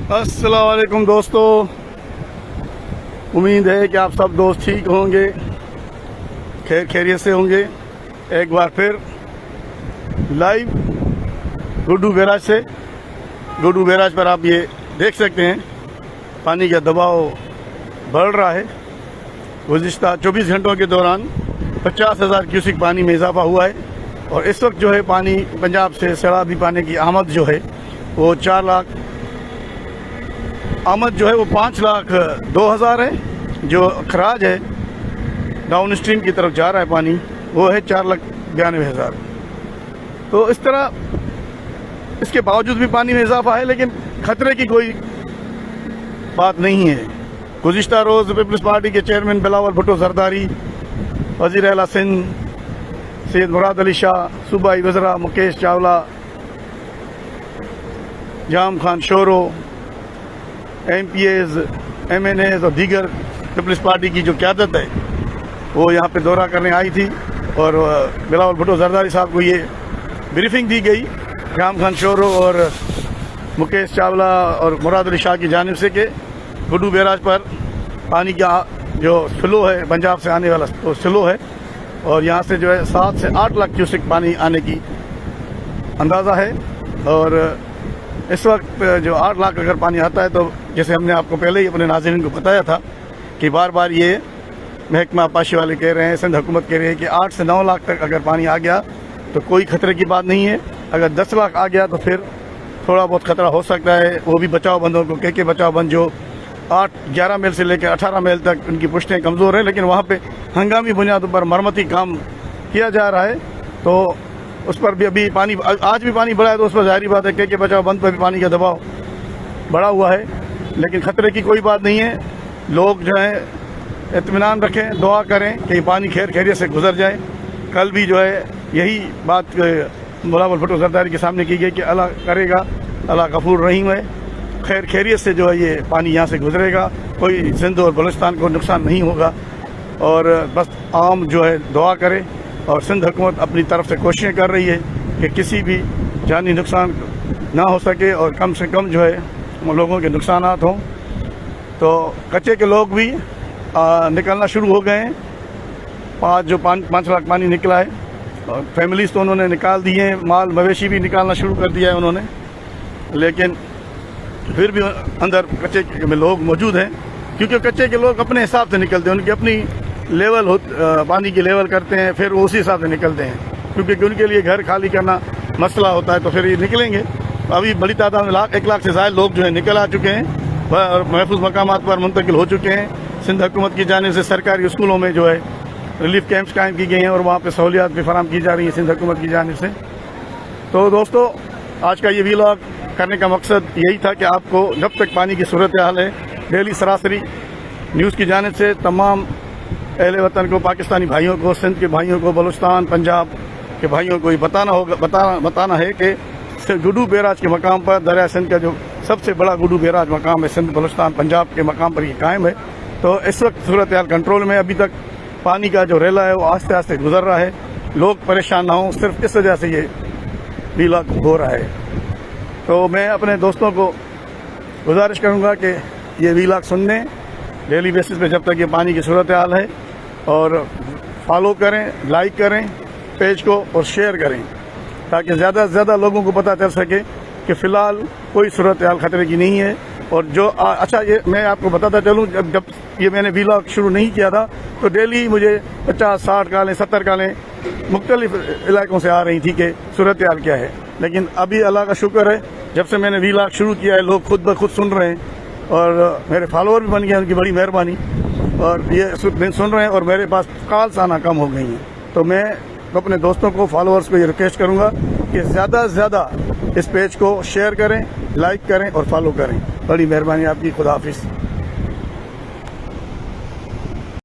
अस्सलाम वालेकुम दोस्तों, उम्मीद है कि आप सब दोस्त ठीक होंगे, खैर खैरियत से होंगे। एक बार फिर लाइव गुड्डू बैराज से, गुड्डू बैराज पर आप ये देख सकते हैं पानी का दबाव बढ़ रहा है। गुज़िश्ता 24 घंटों के दौरान 50,000 क्यूसिक पानी में इजाफा हुआ है और इस वक्त जो है पानी पंजाब से सैलाबी पानी की आमद जो है वो 4 लाख आमद जो है वो 5,02,000 है। जो खराज है डाउन स्ट्रीम की तरफ जा रहा है पानी वो है 4,92,000। तो इस तरह इसके बावजूद भी पानी में इजाफा है, लेकिन खतरे की कोई बात नहीं है। गुज़िश्ता रोज़ पीपल्स पार्टी के चेयरमैन बिलावल भुट्टो जरदारी, वज़ीर आला सिंध सैयद मुराद अली शाह, सूबाई वज़रा मुकेश चावला, जाम खान शोरो, MPAs, MNAs और दीगर पीपल्स पार्टी की जो क़यादत है वो यहाँ पे दौरा करने आई थी और बिलावल भुट्टो जरदारी साहब को ये ब्रीफिंग दी गई जाम खान शोरो और मुकेश चावला और मुराद अली शाह की जानिब से कि गुड्डू बैराज पर पानी का जो फ्लो है पंजाब से आने वाला तो स्लो है और यहाँ से जो है 7 से 8 लाख क्यूसिक पानी आने की अंदाज़ा है। और इस वक्त जो 8 लाख अगर पानी आता है तो जैसे हमने आपको पहले ही अपने नाज़रीन को बताया था कि बार बार ये महकमा पाशी वाले कह रहे हैं, सिंध हुकूमत कह रही है कि 8 से 9 लाख तक अगर पानी आ गया तो कोई खतरे की बात नहीं है। अगर 10 लाख आ गया तो फिर थोड़ा बहुत खतरा हो सकता है। वो भी बचाव बंदों को के बचाव बंद जो 11 मील से लेकर 18 मील तक उनकी पुश्तें कमज़ोर हैं, लेकिन वहाँ पे हंगामी बुनियादों पर मरम्मती काम किया जा रहा है। तो उस पर भी अभी पानी आज भी पानी बढ़ा है तो उस पर ज़ाहिर बात है के बचाव बंद पर भी पानी का दबाव बढ़ा हुआ है, लेकिन ख़तरे की कोई बात नहीं है। लोग जो है इत्मीनान रखें, दुआ करें कि पानी खैर खैरियत से गुजर जाए। कल भी जो है यही बात बिलावल भुट्टो जरदारी के सामने की गई कि अल्लाह करेगा, अल्लाह गफूर रहीम है, खैर खैरियत से जो है ये पानी यहाँ से गुजरेगा, कोई सिंध और बलूचिस्तान को नुकसान नहीं होगा। और बस आम जो है दुआ करे और सिंध हुकूमत अपनी तरफ से कोशिशें कर रही है कि किसी भी जानी नुकसान ना हो सके और कम से कम जो है लोगों के नुकसानात हों। तो कच्चे के लोग भी निकलना शुरू हो गए हैं। 5 लाख पानी निकला है और फैमिलीज़ तो उन्होंने निकाल दिए हैं, माल मवेशी भी निकालना शुरू कर दिया है उन्होंने, लेकिन फिर भी अंदर कच्चे में लोग मौजूद हैं क्योंकि कच्चे के लोग अपने हिसाब से निकलते हैं, उनकी अपनी लेवल पानी की लेवल करते हैं, फिर वो उसी हिसाब से निकलते हैं क्योंकि उनके लिए घर खाली करना मसला होता है। तो फिर ये निकलेंगे। अभी बड़ी तादाद में 1 लाख से ज़्यादा लोग जो है निकल आ चुके हैं और महफूज मकामात पर मुंतकिल हो चुके हैं। सिंध हुकूमत की जानिब से सरकारी स्कूलों में जो है रिलीफ कैंप्स कायम की गई हैं और वहाँ पे सहूलियात भी फराहम की जा रही हैं सिंध हुकूमत की जानिब से। तो दोस्तों, आज का ये व्लॉग करने का मकसद यही था कि आपको जब तक पानी की सूरत हाल है डेली सरासरी न्यूज़ की जानिब से तमाम अहले वतन को, पाकिस्तानी भाइयों को, सिंध के भाइयों को, बलूचिस्तान पंजाब के भाइयों को ये बताना है कि गुड्डू बैराज के मकाम पर दरिया सिंध का जो सबसे बड़ा गुड्डू बैराज मकाम है सिंध बलूचिस्तान पंजाब के मकाम पर ये कायम है। तो इस वक्त सूरत हाल कंट्रोल में, अभी तक पानी का जो रेला है वो आस्ते आस्ते गुजर रहा है। लोग परेशान ना हों, सिर्फ इस वजह से ये व्लॉग हो रहा है। तो मैं अपने दोस्तों को गुजारिश करूँगा कि ये व्लॉग सुन लें डेली बेसिस पे जब तक ये पानी की सूरत हाल है, और फॉलो करें, लाइक करें पेज को और शेयर करें ताकि ज़्यादा से ज़्यादा लोगों को पता चल सके कि फ़िलहाल कोई सूरत हाल ख़तरे की नहीं है। और जो अच्छा, ये मैं आपको बताता चलूँ, जब ये मैंने व्लॉग शुरू नहीं किया था तो डेली मुझे 50-60 कॉलें 70 कॉलें मुख्तलिफ इलाकों से आ रही थी कि सूरत हाल क्या है। लेकिन अभी अल्लाह का शुक्र है, जब से मैंने व्लॉग शुरू किया है लोग खुद ब खुद सुन रहे हैं और मेरे फॉलोअर भी बन गए, उनकी बड़ी मेहरबानी, और ये सुन रहे हैं और मेरे पास कॉल्स आना कम हो गई हैं। तो मैं अपने दोस्तों को, फॉलोअर्स को ये रिक्वेस्ट करूँगा कि ज़्यादा से ज़्यादा इस पेज को शेयर करें, लाइक करें और फॉलो करें। बड़ी मेहरबानी आपकी। खुदा हाफिज़।